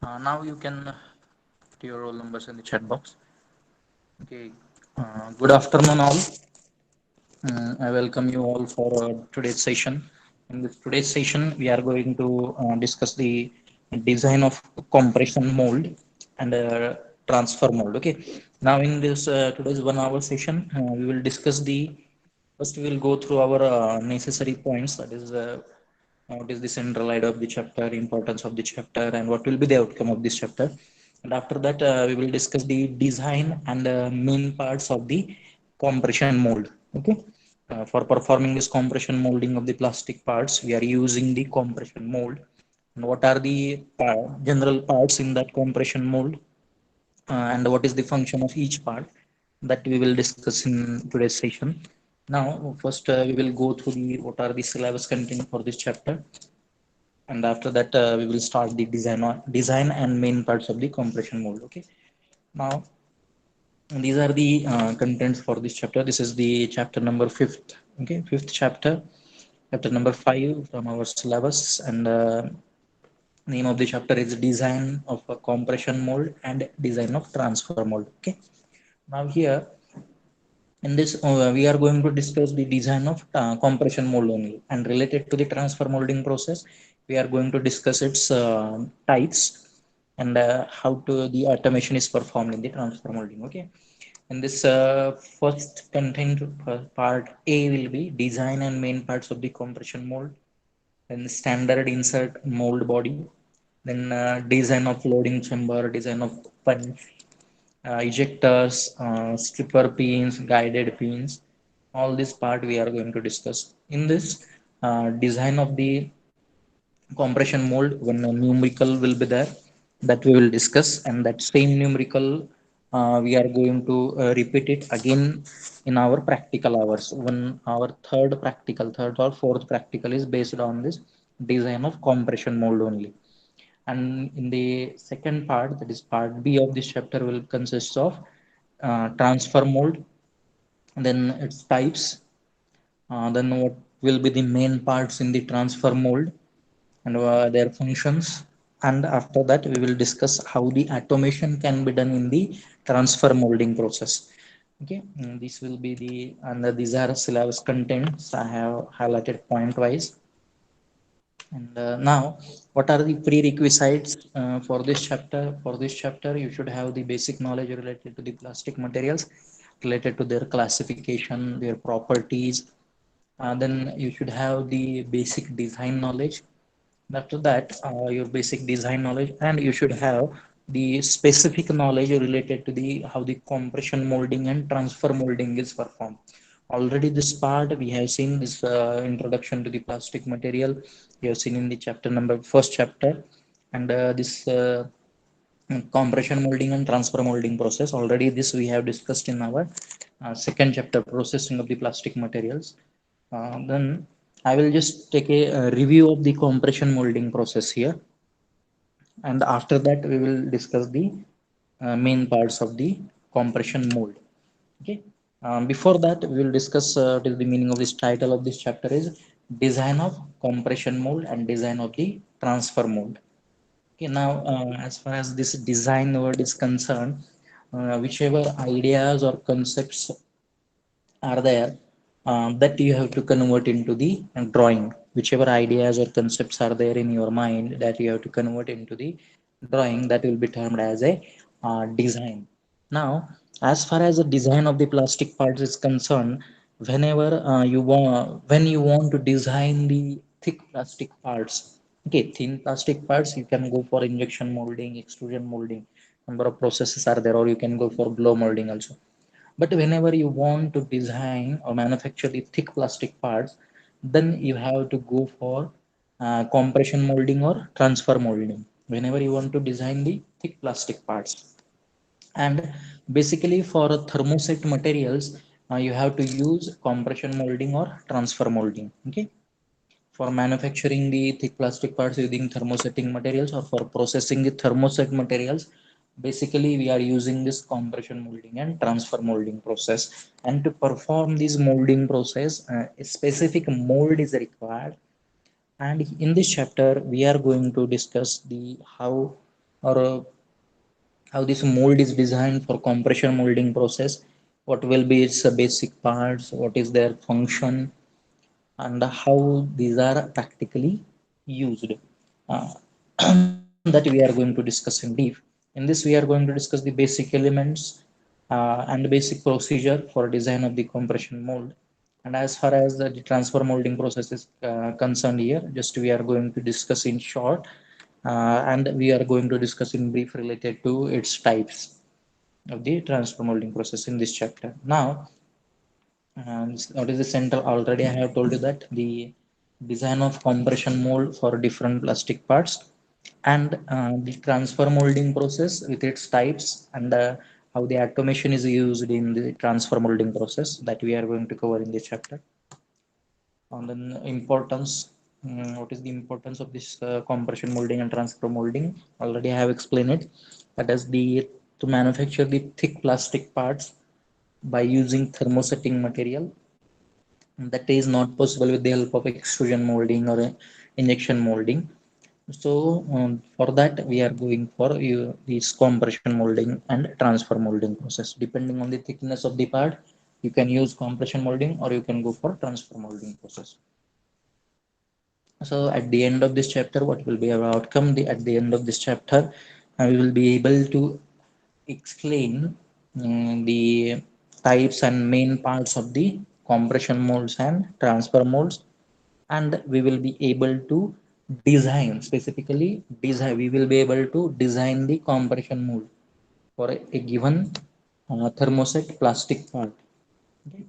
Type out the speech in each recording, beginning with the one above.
Now you can put your roll numbers in the chat box. Okay. Good afternoon, all. I welcome you all for today's session. In this today's session, we are going to discuss the design of compression mold and transfer mold. Okay. Now, in this today's 1 hour session, we will discuss the first. We will go through our necessary points. That is, what is the central idea of the chapter, importance of the chapter, and what will be the outcome of this chapter. And after that, we will discuss the design and main parts of the compression mold. Okay. For performing this compression molding of the plastic parts, we are using the compression mold. And what are the general parts in that compression mold, and what is the function of each part, that we will discuss in today's session. Now, first, we will go through the what are the syllabus content for this chapter, and after that, we will start the design and main parts of the compression mold. Okay. Now, these are the contents for this chapter. This is the chapter number fifth. Okay, fifth chapter, chapter number 5 from our syllabus, and name of the chapter is design of a compression mold and design of transfer mold. Okay. Now here in this, we are going to discuss the design of compression mold only, and related to the transfer molding process, we are going to discuss its types, and how to the automation is performed in the transfer molding. Okay. In this first content, part A will be design and main parts of the compression mold, then standard insert mold body, then design of loading chamber, design of punch, ejectors, stripper pins, guided pins. All this part we are going to discuss. In this design of the compression mold, one numerical will be there, that we will discuss, and that same numerical we are going to repeat it again in our practical hours. When our third or fourth practical is based on this design of compression mold only. And in the second part, that is part B of this chapter, will consist of transfer mold, then its types, then what will be the main parts in the transfer mold, and their functions. And after that, we will discuss how the automation can be done in the transfer molding process. Okay. This will be the, and these are syllabus contents I have highlighted point wise. And now, what are the prerequisites for this chapter? For this chapter, you should have the basic knowledge related to the plastic materials, related to their classification, their properties. Then you should have the basic design knowledge. After that, your basic design knowledge, and you should have the specific knowledge related to the how the compression molding and transfer molding is performed. Already this part we have seen this introduction to the plastic material. We have seen in the chapter number first chapter, and this compression molding and transfer molding process. Already this we have discussed in our second chapter, processing of the plastic materials. Then I will just take a review of the compression molding process here, and after that we will discuss the main parts of the compression mold. Okay. Before that, we will discuss what is the meaning of this title of this chapter is design of compression mold and design of the transfer mold. Okay. Now, as far as this design word is concerned, whichever ideas or concepts are there, that you have to convert into the drawing. Whichever ideas or concepts are there in your mind, that you have to convert into the drawing, that will be termed as a design. Now, as far as the design of the plastic parts is concerned, whenever when you want to design the thick plastic parts, okay, thin plastic parts, you can go for injection molding, extrusion molding, number of processes are there, or you can go for blow molding also. But whenever you want to design or manufacture the thick plastic parts, then you have to go for compression molding or transfer molding. Whenever you want to design the thick plastic parts, and basically for thermoset materials, you have to use compression molding or transfer molding. Okay. For manufacturing the thick plastic parts using thermosetting materials, or for processing the thermoset materials, basically we are using this compression molding and transfer molding process. And to perform this molding process, a specific mold is required. And in this chapter, we are going to discuss the how or how this mold is designed for compression molding process, what will be its basic parts, what is their function, and how these are practically used. Uh, that we are going to discuss in brief. In this, we are going to discuss the basic elements and the basic procedure for design of the compression mold. And as far as the transfer molding process is concerned here, just we are going to discuss in short, and we are going to discuss in brief related to its types of the transfer molding process in this chapter. Now, what is the center? Already I have told you that the design of compression mold for different plastic parts, and the transfer molding process with its types, and how the automation is used in the transfer molding process, that we are going to cover in this chapter. On the importance, what is the importance of this compression molding and transfer molding? Already I have explained it. That is the to manufacture the thick plastic parts by using thermosetting material, that is not possible with the help of extrusion molding or injection molding. So for that we are going for this compression molding and transfer molding process. Depending on the thickness of the part, you can use compression molding or you can go for transfer molding process. So at the end of this chapter, what will be our outcome? At the end of this chapter, we will be able to explain the types and main parts of the compression molds and transfer molds, and we will be able to design, specifically design, we will be able to design the compression mold for a given thermoset plastic part. Okay.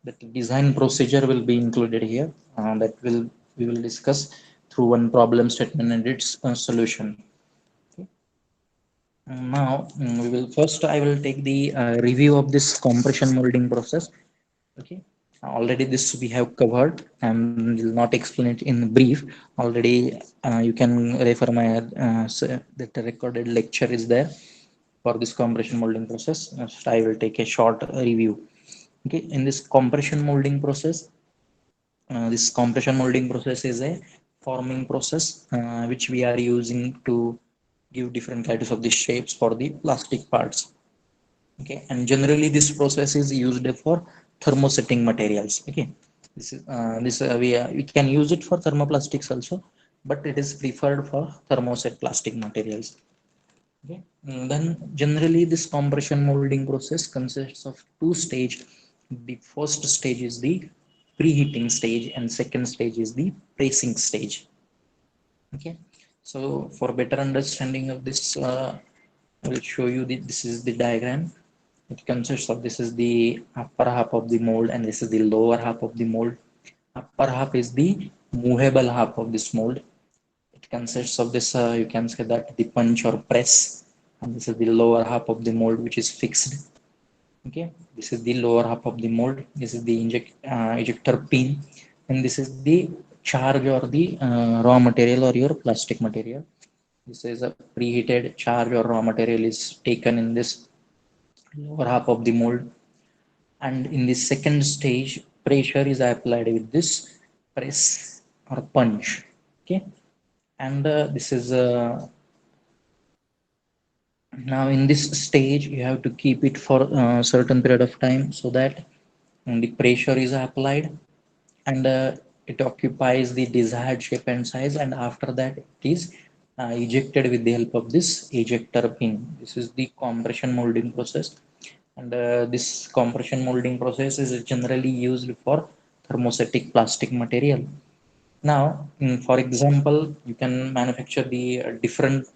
That design procedure will be included here, that will we will discuss through one problem statement and its solution. Okay. Now, we will first, I will take the review of this compression molding process. Okay. Already this we have covered and will not explain it in brief. Already you can refer my that recorded lecture is there for this compression molding process. Next, I will take a short review. Okay. In this compression molding process, this compression molding process is a forming process which we are using to give different kinds of the shapes for the plastic parts. Okay, and generally this process is used for thermosetting materials. Okay, we can use it for thermoplastics also, but it is preferred for thermoset plastic materials. Okay. Then generally this compression molding process consists of two stage. The first stage is the preheating stage and second stage is the pressing stage. Okay, so for better understanding of this, I will show you this is the diagram. It consists of, this is the upper half of the mold and this is the lower half of the mold. Upper half is the movable half of this mold. It consists of this, you can say that the punch or press, and this is the lower half of the mold which is fixed. Okay, this is the lower half of the mold. This is the ejector pin, and this is the charge or the raw material or your plastic material. This is a preheated charge or raw material is taken in this lower half of the mold, and in the second stage pressure is applied with this press or punch. Okay, and this is now in this stage you have to keep it for a certain period of time so that the pressure is applied, and it occupies the desired shape and size, and after that it is ejected with the help of this ejector pin. This is the compression molding process, and this compression molding process is generally used for thermostatic plastic material. Now, for example, you can manufacture the different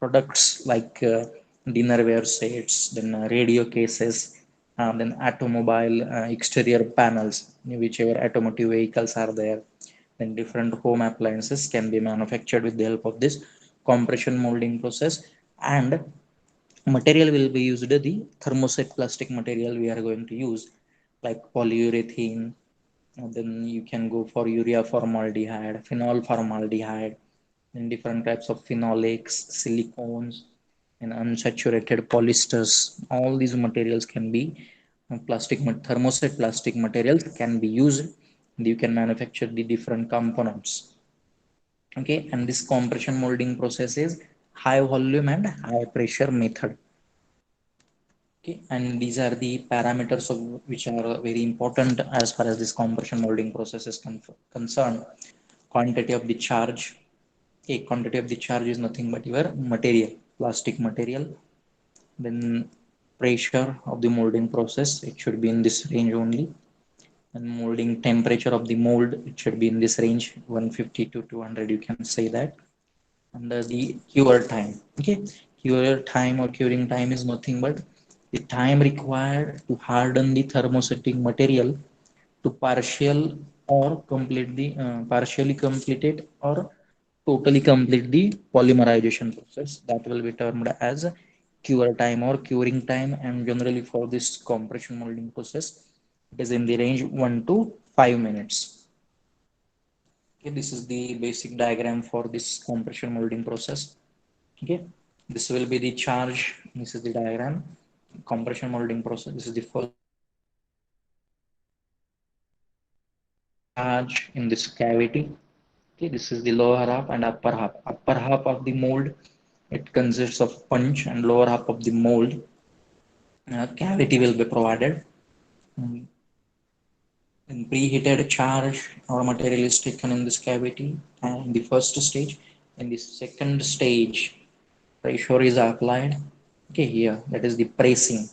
products like dinnerware sets, then radio cases, then automobile exterior panels, whichever automotive vehicles are there. Then different home appliances can be manufactured with the help of this compression molding process, and material will be used the thermoset plastic material we are going to use, like polyurethane. Then you can go for urea formaldehyde, phenol formaldehyde, and different types of phenolics, silicones, and unsaturated polyesters. All these materials can be thermoset plastic materials can be used. You can manufacture the different components. Okay, and this compression molding process is high volume and high pressure method. Okay, and these are the parameters of which are very important as far as this compression molding process is concerned. Quantity of the charge. Okay, quantity of the charge is nothing but your material, plastic material. Then pressure of the molding process, it should be in this range only. And molding temperature of the mold, it should be in this range, 150 to 200, you can say that. And the cure time. Okay, cure time or curing time is nothing but the time required to harden the thermosetting material to partially complete it or totally complete the polymerization process. That will be termed as cure time or curing time, and generally for this compression molding process, it is in the range 1 to 5 minutes. Okay, this is the basic diagram for this compression molding process. Okay, this will be the charge. This is the diagram. Compression molding process, this is the first stage. Charge in this cavity. Okay, this is the lower half and upper half. Upper half of the mold, it consists of punch, and lower half of the mold, cavity will be provided. Mm, In preheated charge or material is taken in this cavity and in the first stage. In the second stage, pressure is applied. Okay, here that is the pressing.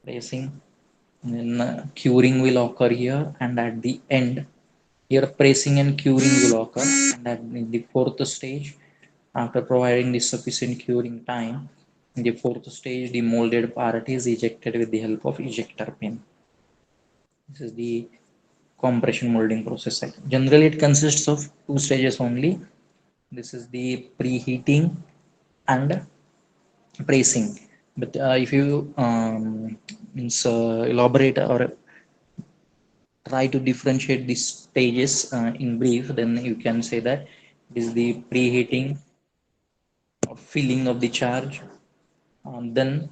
And then curing will occur here, and at the end, here pressing and curing will occur. And at the fourth stage, after providing the sufficient curing time, in the fourth stage, the molded part is ejected with the help of ejector pin. This is the compression molding process. Generally, it consists of two stages only. This is the preheating and pressing. But if you elaborate or try to differentiate these stages in brief, then you can say that it is the preheating or filling of the charge, then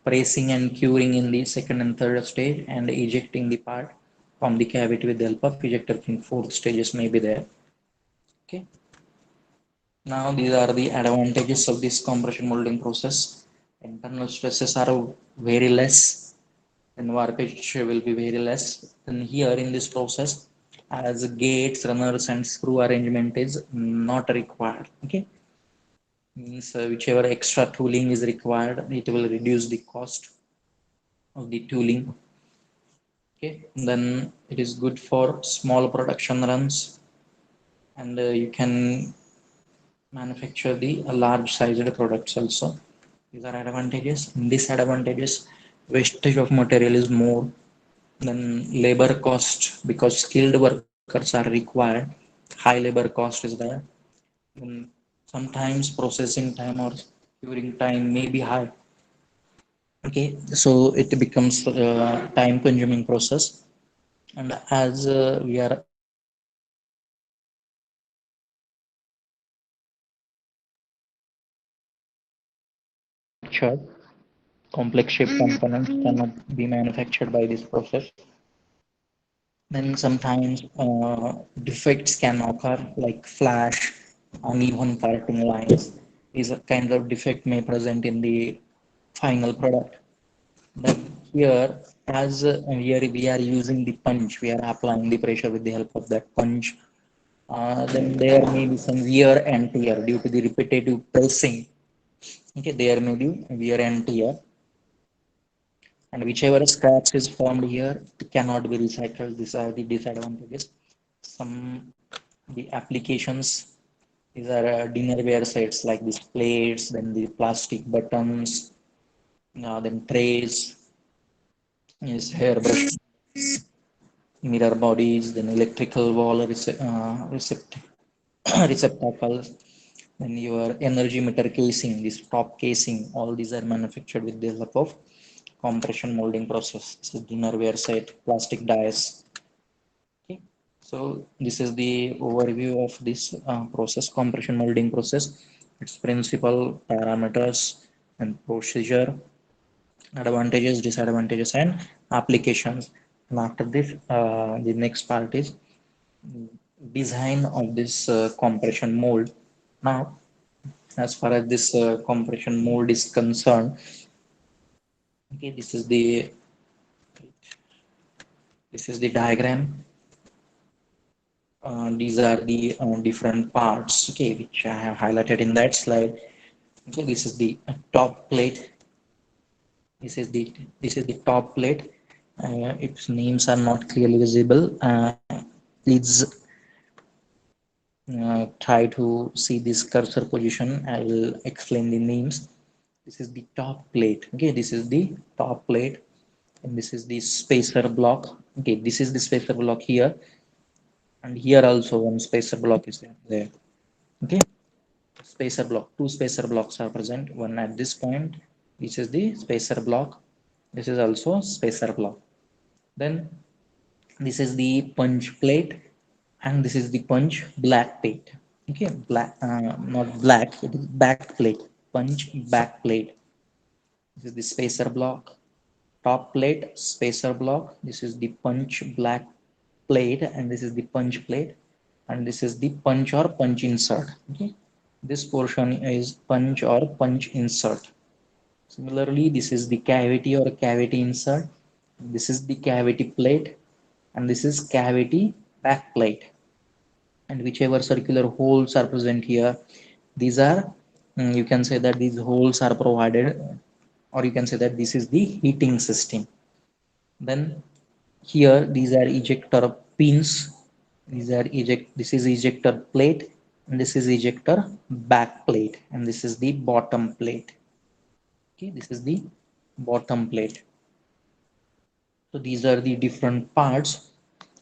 pressing and curing in the second and third stage, and ejecting the part from the cavity with the help of ejector pin. Fourth stages may be there. Okay. Now these are the advantages of this compression molding process. Internal stresses are very less, and warpage will be very less. And here in this process, as gates, runners, and screw arrangement is not required. Okay, means whichever extra tooling is required, it will reduce the cost of the tooling. Okay, then it is good for small production runs, and you can manufacture the large sized products also. These are advantages. Disadvantages: wastage of material is more. Then labor cost, because skilled workers are required, high labor cost is there. Then sometimes processing time or curing time may be high. Okay, so it becomes a time consuming process. And as we are manufactured, complex shape components cannot be manufactured by this process. Then sometimes defects can occur, like flash, uneven parting lines. These kinds of defect may present in the final product. Then here, as here we are using the punch, we are applying the pressure with the help of that punch. Then there may be some wear and tear due to the repetitive pressing. Okay, there may be wear and tear, and whichever scratch is formed here, it cannot be recycled. These are the disadvantages. Some the applications, these are dinnerware sets like these plates, then the plastic buttons, then trays, is hairbrush, mirror bodies, then electrical wall receptacles, then your energy meter casing, this top casing, all these are manufactured with the help of compression molding process. So dinnerware set, plastic dies. Okay. So this is the overview of this process, compression molding process, its principle, parameters, and procedure, advantages, disadvantages, and applications. And after this, the next part is design of this compression mold. Now, as far as this compression mold is concerned. Okay, this is the diagram. These are the different parts, okay, which I have highlighted in that slide. Okay, this is the top plate. This is the top plate. Its names are not clearly visible. Please try to see this cursor position. I will explain the names. This is the top plate. Okay, this is the top plate, and this is the spacer block. Okay, this is the spacer block here, and here also one spacer block is there. Okay, spacer block. Two spacer blocks are present. One at this point. This is the spacer block. This is also spacer block. Then this is the punch plate, and this is the punch black plate. Okay, black, not black, it is back plate. Punch back plate. This is the spacer block. Top plate, spacer block. This is the punch black plate, and this is the punch plate, and this is the punch or punch insert. Okay, this portion is punch or punch insert. Similarly, this is the cavity or cavity insert. This is the cavity plate, and this is cavity back plate. And whichever circular holes are present here, these are, you can say that these holes are provided, or you can say that this is the heating system. Then here these are ejector pins. This is ejector plate, and this is ejector back plate, and this is the bottom plate. Okay, this is the bottom plate. So these are the different parts.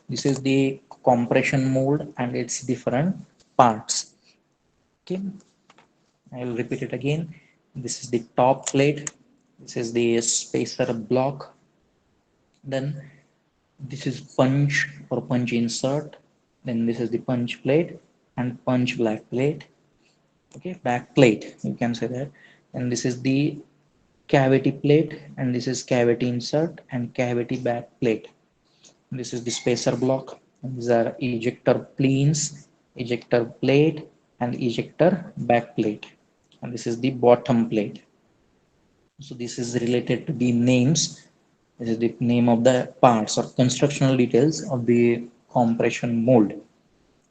This is the compression mold and its different parts. Okay, I will repeat it again. This is the top plate. This is the spacer block. Then this is punch or punch insert. Then this is the punch plate and punch black plate. Okay, back plate, you can say that. And this is the cavity plate, and this is cavity insert and cavity back plate. This is the spacer block. These are ejector planes, ejector plate, and ejector back plate. And this is the bottom plate. So this is related to the names. This is the name of the parts or constructional details of the compression mold.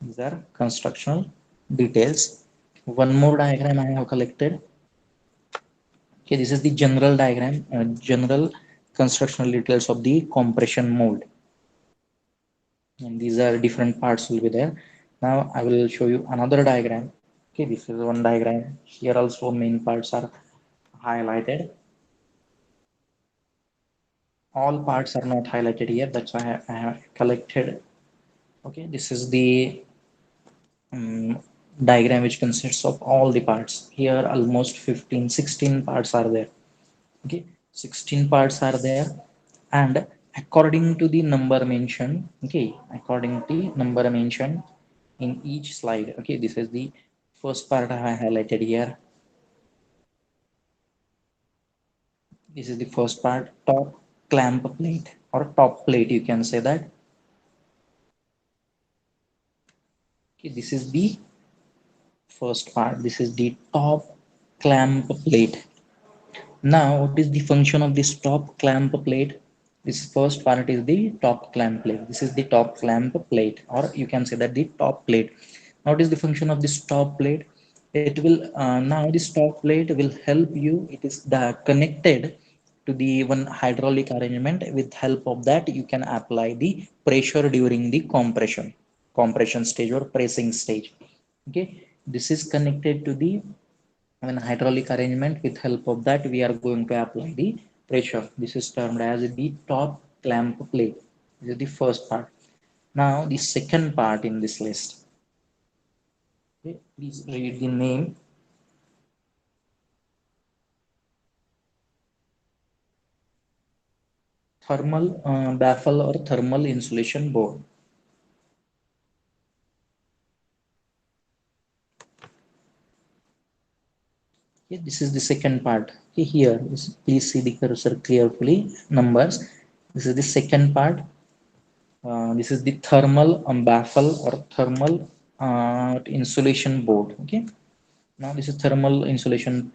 These are constructional details. One more diagram I have collected. Okay, this is the general diagram, general constructional details of the compression mold. And these are different parts will be there. Now I will show you another diagram. Okay, this is one diagram. Here also main parts are highlighted. All parts are not highlighted here, that's why I have collected. Okay, this is the um, diagram which consists of all the parts. Here almost 15-16 parts are there. Okay, 16 parts are there, and according to the number mentioned, okay, according to number mentioned in each slide. Okay, this is the first part I have highlighted here. This is the first part, top clamp plate or top plate, you can say that. Okay, this is the first part. This is the top clamp plate. Now, what is the function of this top clamp plate? This first part is the top clamp plate. This is the top clamp plate, or you can say that the top plate. Now, what is the function of this top plate? It will now this top plate will help you. It is connected to the one hydraulic arrangement. With help of that, you can apply the pressure during the compression stage or pressing stage. Okay, this is connected to the an hydraulic arrangement. With help of that, we are going to apply the pressure. This is termed as the top clamp plate. This is the first part. Now the second part in this list. Okay, please read the name. Thermal baffle or thermal insulation board. Okay, this is the second part. Okay, here please see the cursor carefully. Numbers. This is the second part. This is the thermal baffle or thermal insulation board. Okay, Now this is thermal insulation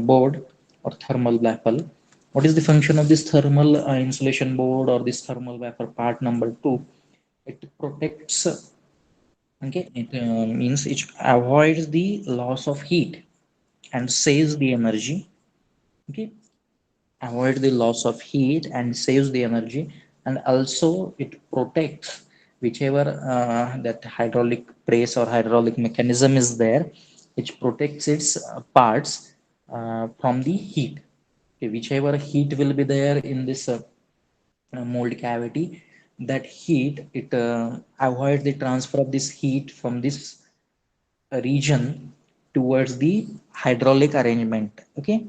board or thermal baffle. What is the function of this thermal insulation board or this thermal baffle part number two? It protects, okay, it means it avoids the loss of heat and saves the energy. Okay, avoid the loss of heat and saves the energy, and also it protects whichever that hydraulic press or hydraulic mechanism is there, which protects its parts from the heat. Okay, whichever heat will be there in this mold cavity, that heat it avoids the transfer of this heat from this region towards the hydraulic arrangement. Okay,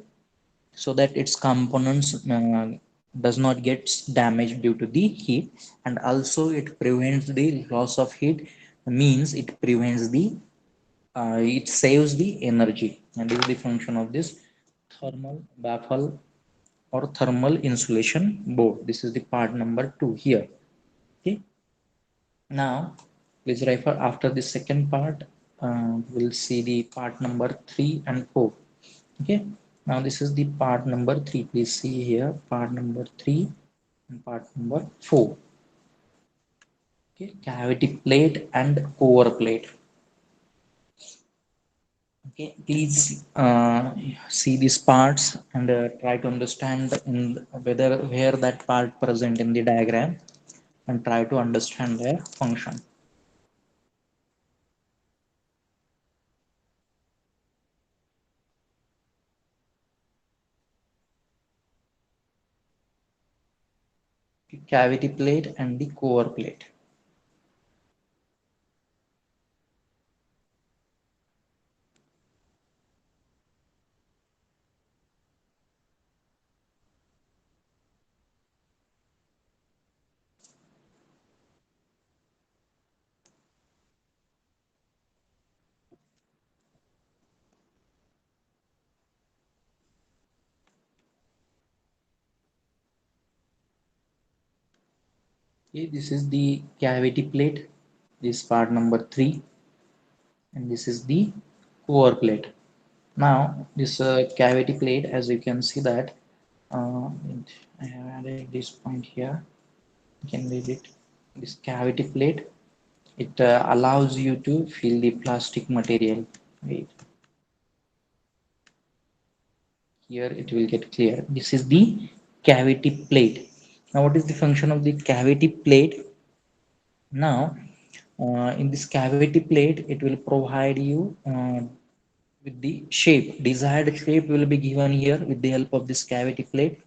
so that its components does not get damaged due to the heat, and also it prevents the loss of heat, means it prevents the it saves the energy, and this is the function of this thermal baffle or thermal insulation board. This is the part number two here. Okay, now please refer after the second part. We'll see the part number three and four. Okay, now this is the part number three. Please see here part number three and part number four. Okay, cavity plate and core plate. Okay, please see these parts and try to understand in whether where that part present in the diagram, and try to understand their function. Cavity plate and the core plate. Okay, this is the cavity plate. This part number three, and this is the core plate. Now this cavity plate, as you can see that uh, I have added this point here. You can read it. This cavity plate, it allows you to fill the plastic material. Wait, here it will get clear. This is the cavity plate. Now, what is the function of the cavity plate? Now, in this cavity plate, it will provide you with the shape. Desired shape will be given here with the help of this cavity plate,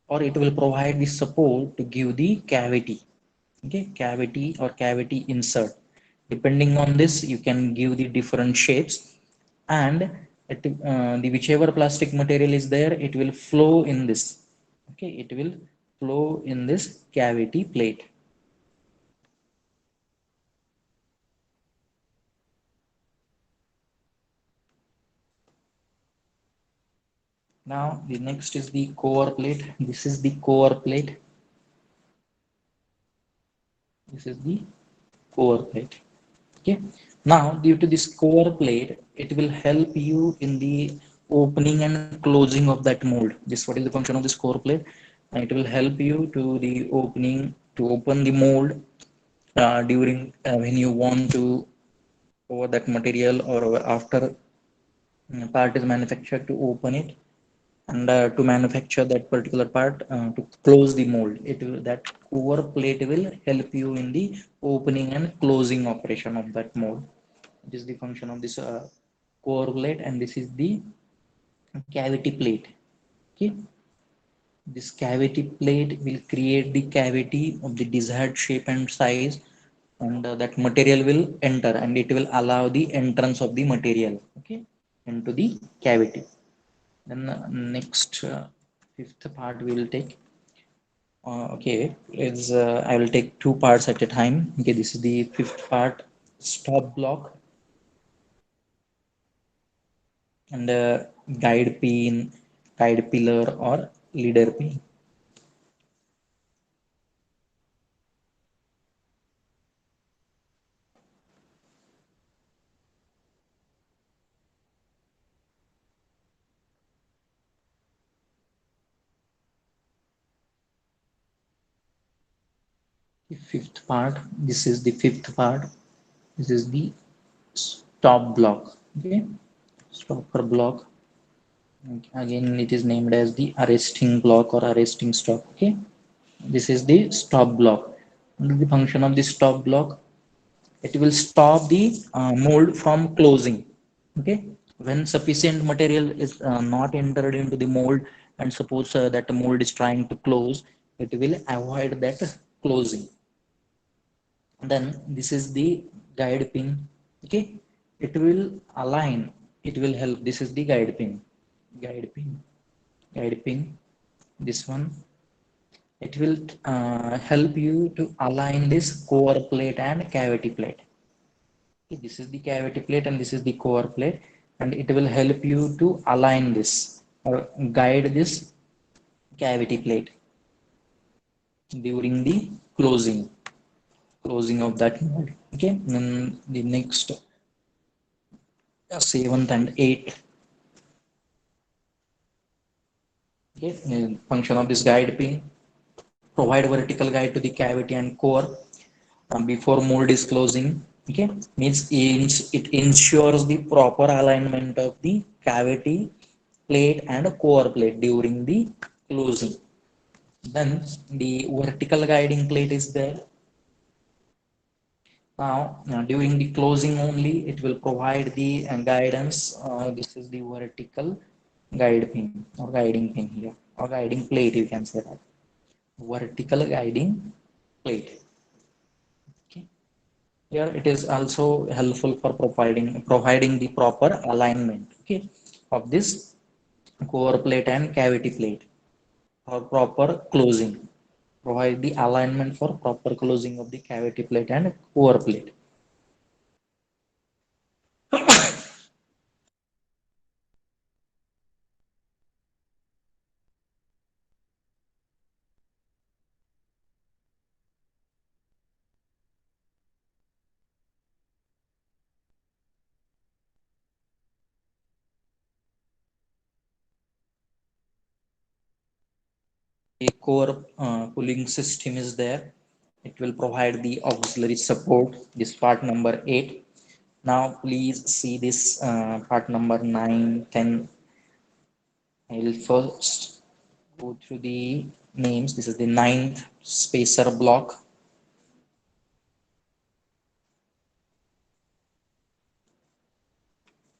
or it will provide the support to give the cavity. Okay, cavity or cavity insert, depending on this you can give the different shapes, and the whichever plastic material is there, it will flow in this. Okay, it will flow in this cavity plate. Now the next is the core plate. This is the core plate. This is the core plate. Okay, now due to this core plate, it will help you in the opening and closing of that mold. This, what is the function of this core plate? It will help you to the opening, to open the mold during when you want to over that material, or after part is manufactured, to open it, and to manufacture that particular part, to close the mold. It will, that core plate will help you in the opening and closing operation of that mold. It is the function of this core plate, and this is the cavity plate. Okay, this cavity plate will create the cavity of the desired shape and size, and that material will enter, and it will allow the entrance of the material, okay, into the cavity. Then next fifth part we will take. Okay, is I will take two parts at a time. Okay, this is the fifth part, stop block and guide pin, guide pillar or leader pin. The fifth part, this is the fifth part. This is the stop block. Okay, stopper block. Again, it is named as the arresting block or arresting stop. Okay, this is the stop block. The function of the stop block, it will stop the mold from closing. Okay, when sufficient material is not entered into the mold, and suppose that the mold is trying to close, it will avoid that closing. Then this is the guide pin. Okay, it will align, it will help. This is the guide pin, guide pin, guide pin, this one. It will help you to align this core plate and cavity plate. Okay, this is the cavity plate and this is the core plate, and it will help you to align this or guide this cavity plate during the closing of that mold. Okay, then the next seventh and eighth. Okay, function of this guide pin, provide vertical guide to the cavity and core before mold is closing. Okay, means it ensures the proper alignment of the cavity plate and core plate during the closing. Then the vertical guiding plate is there. Now during the closing only, it will provide the guidance. This is the vertical guide pin or guiding pin here, or guiding plate, you can say that. Vertical guiding plate. Okay. Here it is also helpful for providing the proper alignment, okay, of this core plate and cavity plate for proper closing. Provide the alignment for proper closing of the cavity plate and core plate. A core pulling system is there. It will provide the auxiliary support. This part number 8. Now please see this part number 9, 10. I will first go through the names. This is the ninth spacer block.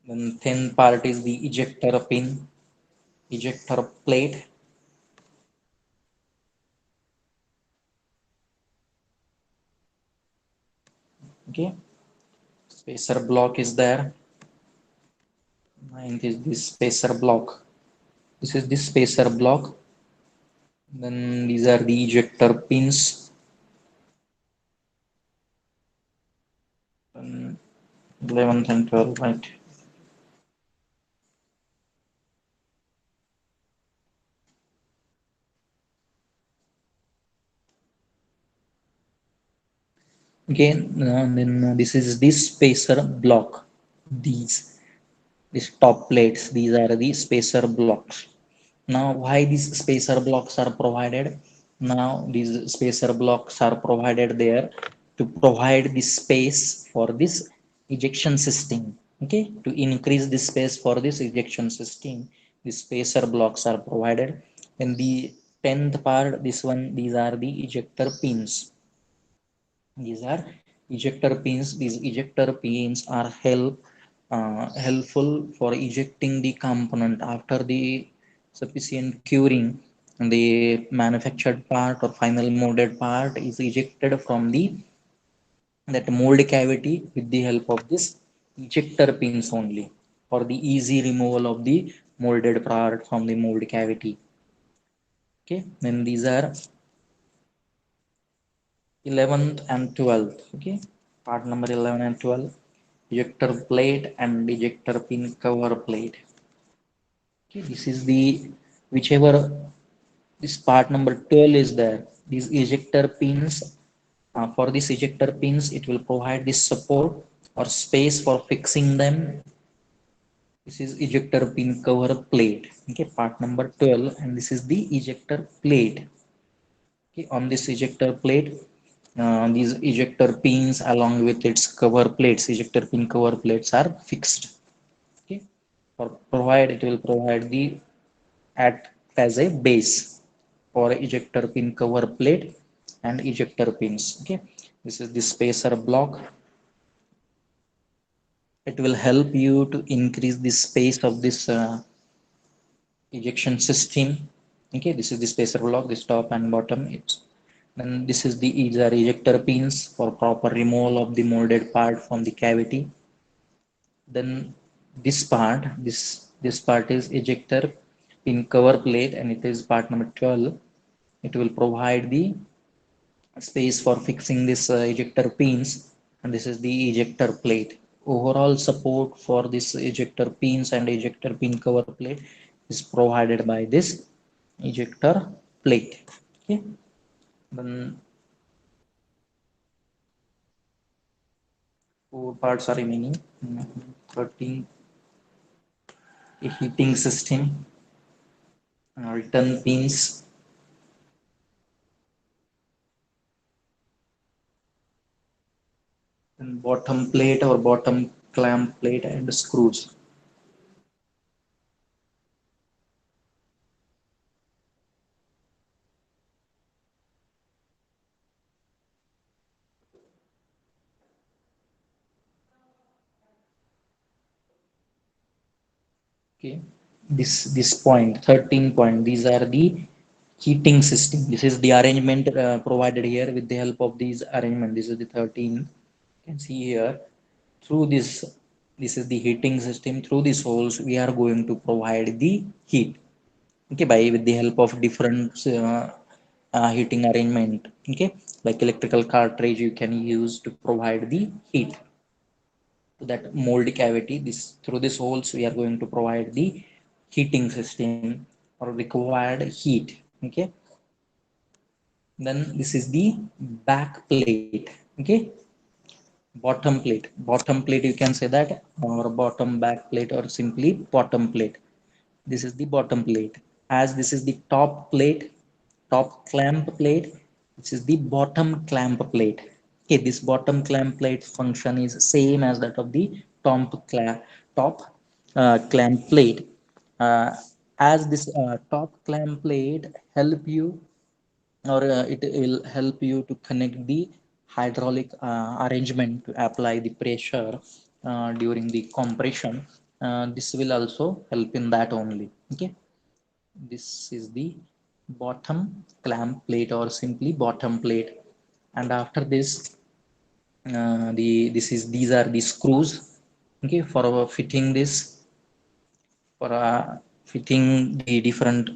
Then 10th part is the ejector pin, ejector plate. Okay, spacer block is there. Ninth is this spacer block. This is the spacer block. Then these are the ejector pins. Then 11th and 12th, right? Again, then this is this spacer block. These top plates, these are the spacer blocks. Now, why these spacer blocks are provided? Now, these spacer blocks are provided there to provide the space for this ejection system. Okay, to increase the space for this ejection system, the spacer blocks are provided. And the 10th part, this one, these are the ejector pins. These are ejector pins. These ejector pins are helpful for ejecting the component after the sufficient curing. The manufactured part or final molded part is ejected from the that mold cavity with the help of this ejector pins only for the easy removal of the molded part from the mold cavity. Okay, then these are 11th and 12th. Okay, part number 11 and 12, ejector plate and ejector pin cover plate. Okay, this is the whichever this part number 12 is there. These ejector pins, for these ejector pins, it will provide this support or space for fixing them. This is ejector pin cover plate. Okay, part number 12, and this is the ejector plate. Okay, on this ejector plate, These ejector pins along with its cover plates, ejector pin cover plates are fixed. Okay, or provide it will provide the act as a base for ejector pin cover plate and ejector pins. Okay, this is the spacer block. It will help you to increase the space of this ejection system. Okay, this is the spacer block, this top and bottom. It's then this is the these are ejector pins for proper removal of the molded part from the cavity. Then this part is ejector pin cover plate, and it is part number 12. It will provide the space for fixing this ejector pins, and this is the ejector plate. Overall support for this ejector pins and ejector pin cover plate is provided by this ejector plate. Okay, then four parts are remaining. 13, a heating system, return pins, then bottom plate or bottom clamp plate and screws. Okay, this point 13 point, these are the heating system. This is the arrangement provided here with the help of these arrangement. This is the 13. You can see here, through this is the heating system. Through these holes we are going to provide the heat. Okay, by with the help of different heating arrangement. Okay, like electrical cartridge you can use to provide the heat to that mold cavity. This through these holes we are going to provide the heating system or required heat. Okay, then this is the back plate. Okay, bottom plate you can say that, or bottom back plate, or simply bottom plate. This is the bottom plate, as this is the top plate, top clamp plate. This is the bottom clamp plate. Okay, this bottom clamp plate function is same as that of the top clamp plate. uh, as this top clamp plate help you, or it will help you to connect the hydraulic arrangement to apply the pressure during the compression. This will also help in that only. Okay, this is the bottom clamp plate or simply bottom plate. And after this, these are the screws. Okay, for fitting this, for fitting the different,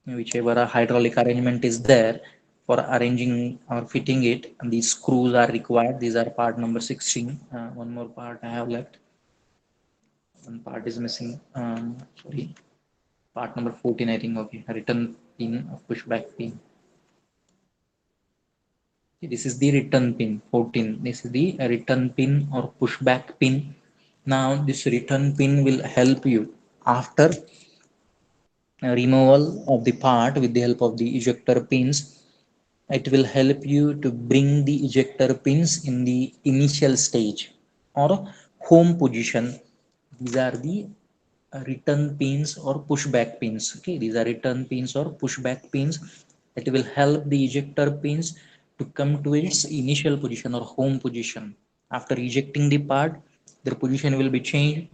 whichever a hydraulic arrangement is there, for arranging or fitting it, and these screws are required. These are part number 16. One more part I have left, one part is missing. Sorry, part number 14 I think. Okay, return pin or pushback pin. Okay, this is the return pin 14. This is the return pin or pushback pin. Now this return pin will help you after removal of the part with the help of the ejector pins. It will help you to bring the ejector pins in the initial stage or home position. These are the return pins or pushback pins. Okay, these are return pins or pushback pins. It will help the ejector pins to come to its initial position or home position. After ejecting the part, their position will be changed,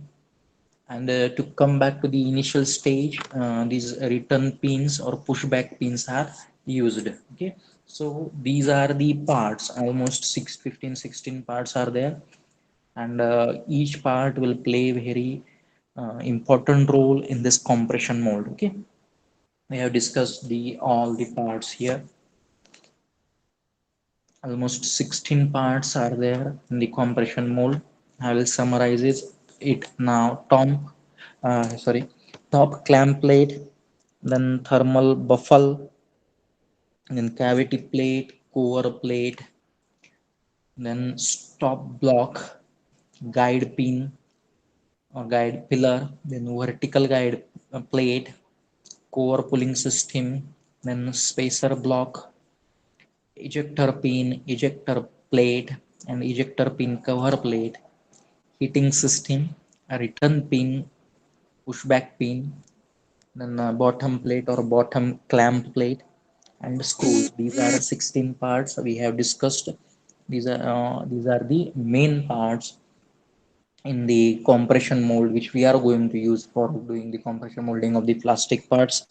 and to come back to the initial stage, these return pins or pushback pins are used. Okay, so these are the parts, almost 16 parts are there, and each part will play very important role in this compression mold. Okay, we have discussed the all the parts here. Almost 16 parts are there in the compression mold. I will summarize it now. Sorry, top clamp plate, then thermal buffle, then cavity plate, cover plate, then stop block, guide pin or guide pillar, then vertical guide plate, core pulling system, then spacer block, ejector pin, ejector plate, and ejector pin cover plate, heating system, a return pin, pushback pin, then bottom plate or bottom clamp plate, and screws. These are 16 parts we have discussed. These are the main parts in the compression mold which we are going to use for doing the compression molding of the plastic parts.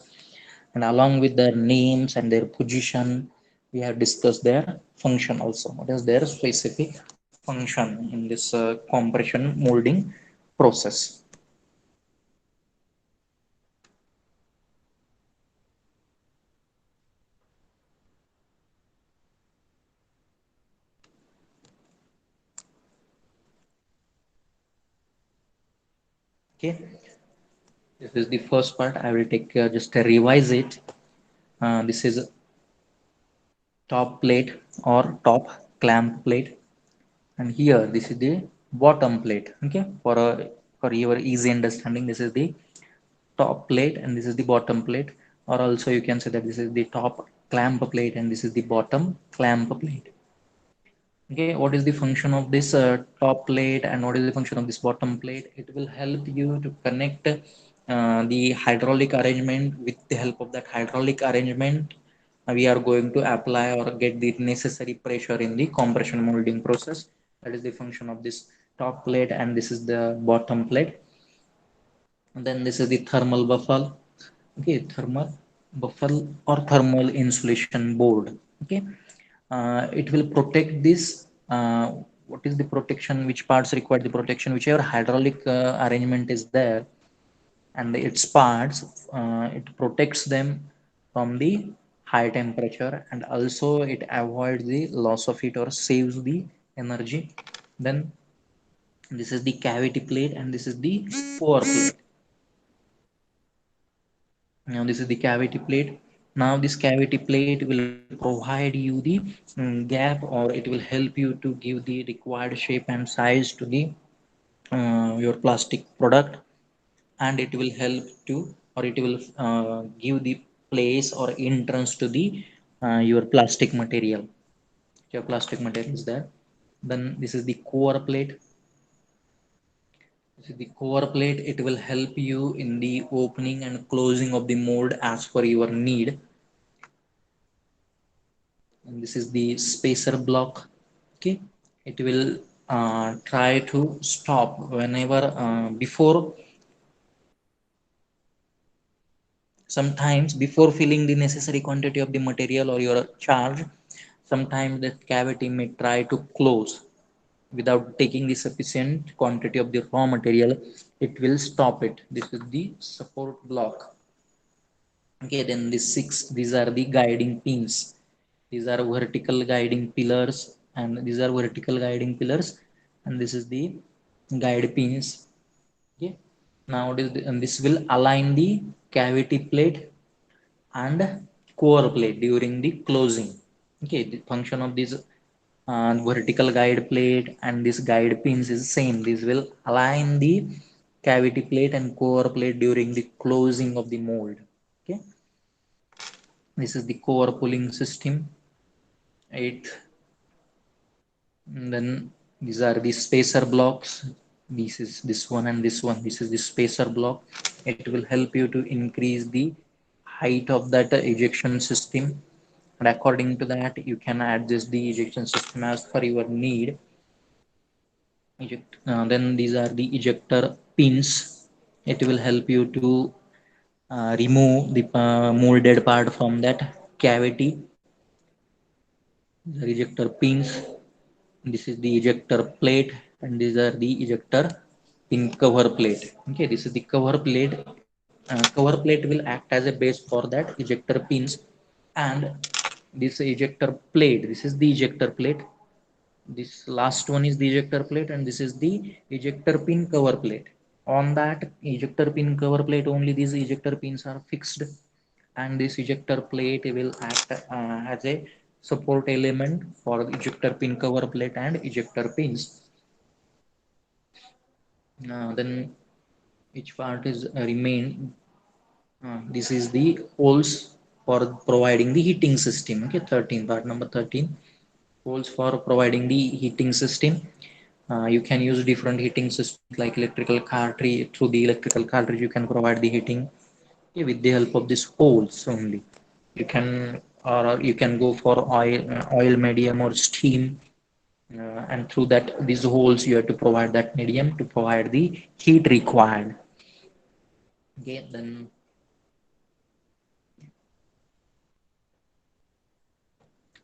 And along with their names and their position, we have discussed their function also. What is their specific function in this compression molding process? Okay, this is the first part. I will take just revise it. This is top plate or top clamp plate, and here this is the bottom plate. Okay, for your easy understanding, this is the top plate and this is the bottom plate, or also you can say that this is the top clamp plate and this is the bottom clamp plate. Okay, what is the function of this top plate and what is the function of this bottom plate? It will help you to connect the hydraulic arrangement. With the help of that hydraulic arrangement, we are going to apply or get the necessary pressure in the compression molding process. That is the function of this top plate, and this is the bottom plate. And then this is the thermal buffle. Okay, thermal buffle or thermal insulation board. Okay, it will protect this. What is the protection? Which parts require the protection? Whichever hydraulic arrangement is there and its parts, it protects them from the high temperature, and also it avoids the loss of heat or saves the energy. Then this is the cavity plate and this is the core plate. Now this is the cavity plate. Now this cavity plate will provide you the gap, or it will help you to give the required shape and size to the your plastic product, and it will help to, or it will give the place or entrance to the your plastic material. Your plastic material is there. Then this is the core plate. This is the core plate. It will help you in the opening and closing of the mold as per your need. And this is the spacer block. Okay, it will try to stop whenever before, sometimes before filling the necessary quantity of the material or your charge, sometimes the cavity may try to close without taking the sufficient quantity of the raw material. It will stop it. This is the support block. Okay, then these are the guiding pins. These are vertical guiding pillars, and these are vertical guiding pillars, and this is the guide pins. Okay, now and this will align the cavity plate and core plate during the closing. Okay, the function of this vertical guide plate and this guide pins is same. This will align the cavity plate and core plate during the closing of the mold. Okay, this is the core pulling system. It, and then these are the spacer blocks. This is this one and this one. This is the spacer block. It will help you to increase the height of that ejection system, and according to that you can adjust the ejection system as per your need. Then these are the ejector pins. It will help you to remove the molded part from that cavity. The ejector pins. This is the ejector plate, and these are the ejector pin cover plate. Okay, this is the cover plate. Cover plate will act as a base for that ejector pins, and this ejector plate. This is the ejector plate. This last one is the ejector plate, and this is the ejector pin cover plate. On that ejector pin cover plate only these ejector pins are fixed, and this ejector plate will act as a support element for the ejector pin cover plate and ejector pins. Then each part is remain. This is the holes. for providing the heating system. Okay, 13, part number 13, holes for providing the heating system. You can use different heating systems like electrical cartridge. Through the electrical cartridge, you can provide the heating, okay, with the help of these holes only. You can, or you can go for oil medium or steam, and through that these holes you have to provide that medium to provide the heat required. Okay, then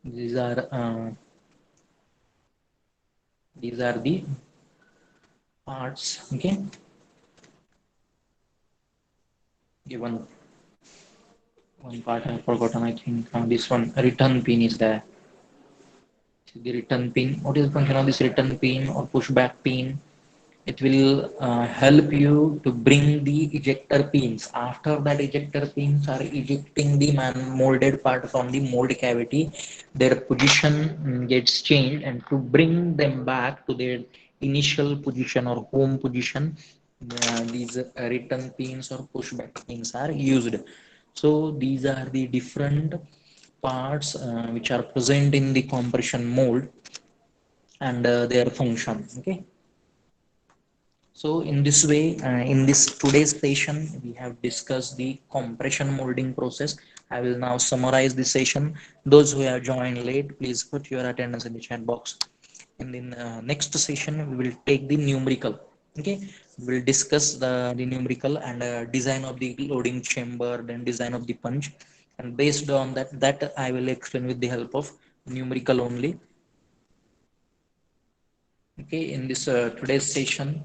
these are the parts. Okay, given one part I forgotten. I think this one return pin is there. The return pin. What is the function of this return pin or pushback pin? It will help you to bring the ejector pins. After that ejector pins are ejecting the molded part from the mold cavity, their position gets changed, and to bring them back to their initial position or home position, these return pins or pushback pins are used. So these are the different parts which are present in the compression mold, and their function. Okay, so in this way, in this today's session, we have discussed the compression molding process. I will now summarize the session. Those who have joined late, please put your attendance in the chat box. And in next session, we will take the numerical. Okay, we will discuss the numerical and design of the loading chamber, then design of the punch. And based on that I will explain with the help of numerical only. Okay, in this today's session,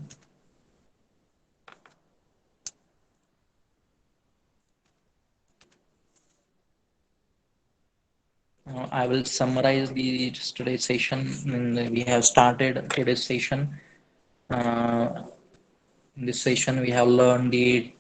I will summarize the today's session. We have started today's session. Uh, in this session, we have learned the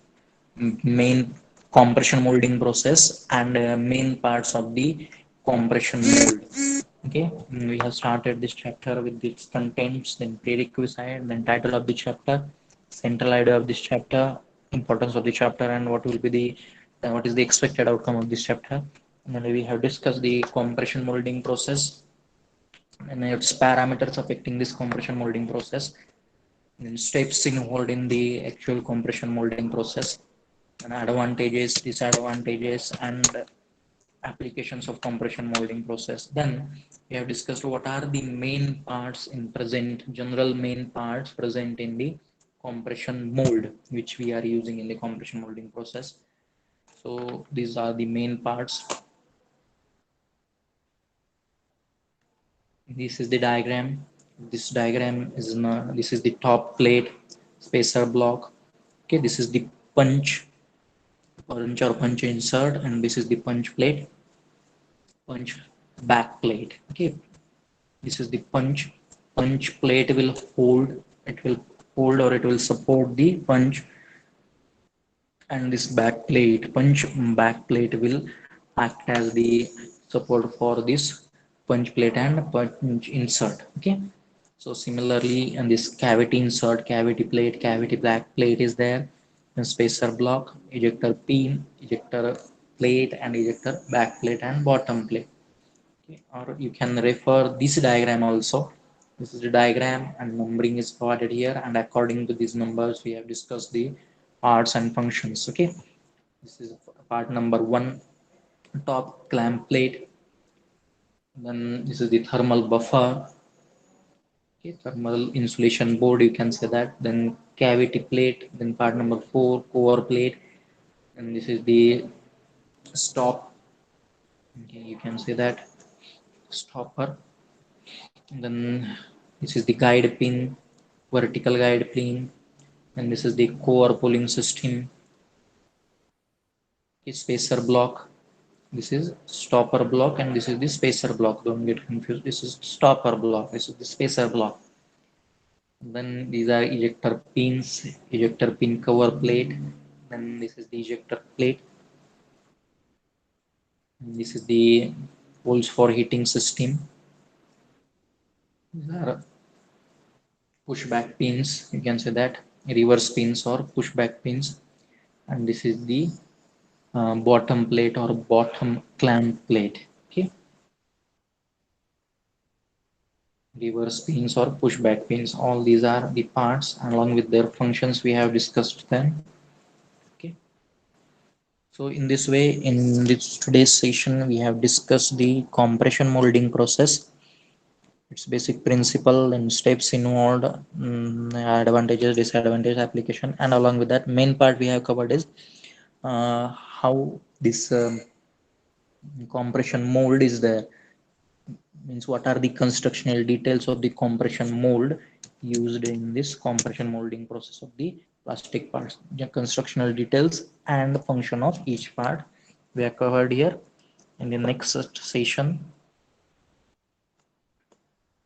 main compression molding process and main parts of the compression mold. Okay, we have started this chapter with its contents, then prerequisite, then title of the chapter, central idea of this chapter, importance of the chapter, and what is the expected outcome of this chapter. And then we have discussed the compression molding process and its parameters affecting this compression molding process, and steps involved in the actual compression molding process, and advantages, disadvantages, and applications of compression molding process. Then we have discussed what are the main parts in present, general main parts present in the compression mold, which we are using in the compression molding process. So these are the main parts. This is the diagram. This diagram is not, this is the top plate, spacer block. Okay, this is the punch, punch insert, and this is the punch plate, punch back plate. Okay, this is the punch plate will hold, it will hold or it will support the punch, and this back plate, punch back plate, will act as the support for this punch plate and punch insert. Okay, so similarly, and this cavity insert, cavity plate, cavity back plate is there, and spacer block, ejector pin, ejector plate, and ejector back plate and bottom plate. Okay, or you can refer this diagram also. This is the diagram and numbering is provided here, and according to these numbers we have discussed the parts and functions. Okay, this is part number one, top clamp plate. Then this is the thermal buffer. Okay, thermal insulation board, you can say that. Then cavity plate, then part number four, core plate, and this is the stop. Okay, you can say that stopper. And then this is the guide pin, vertical guide pin, and this is the core pulling system. Okay, spacer block, this is stopper block, and this is the spacer block. Don't get confused, this is stopper block, this is the spacer block. Then these are ejector pins, ejector pin cover plate. Then this is the ejector plate. And this is the holes for heating system. These are pushback pins, you can say that, reverse pins or pushback pins. And this is the bottom plate or bottom clamp plate. Okay, reverse pins or pushback pins. All these are the parts along with their functions we have discussed then. Okay, so in this way, in this today's session, we have discussed the compression molding process, its basic principle and steps involved, advantages, disadvantages, application, and along with that, main part we have covered is how this compression mold is there, means what are the constructional details of the compression mold used in this compression molding process of the plastic parts, the constructional details and the function of each part we are covered here. In the next session,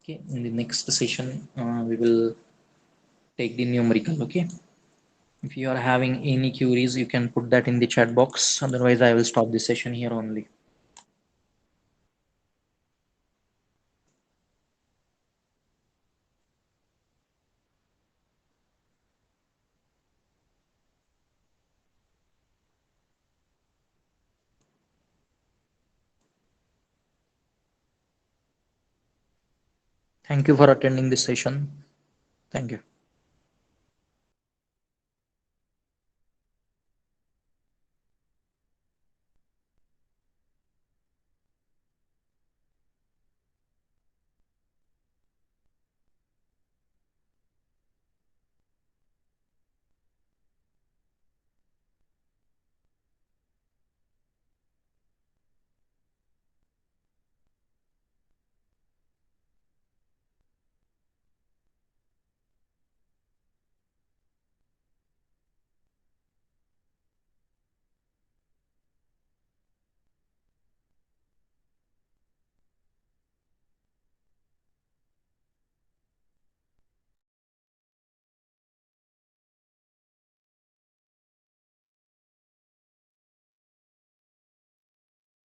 okay, in the next session, we will take the numerical. Okay, if you are having any queries, you can put that in the chat box, otherwise I will stop the session here only. Thank you for attending this session. Thank you.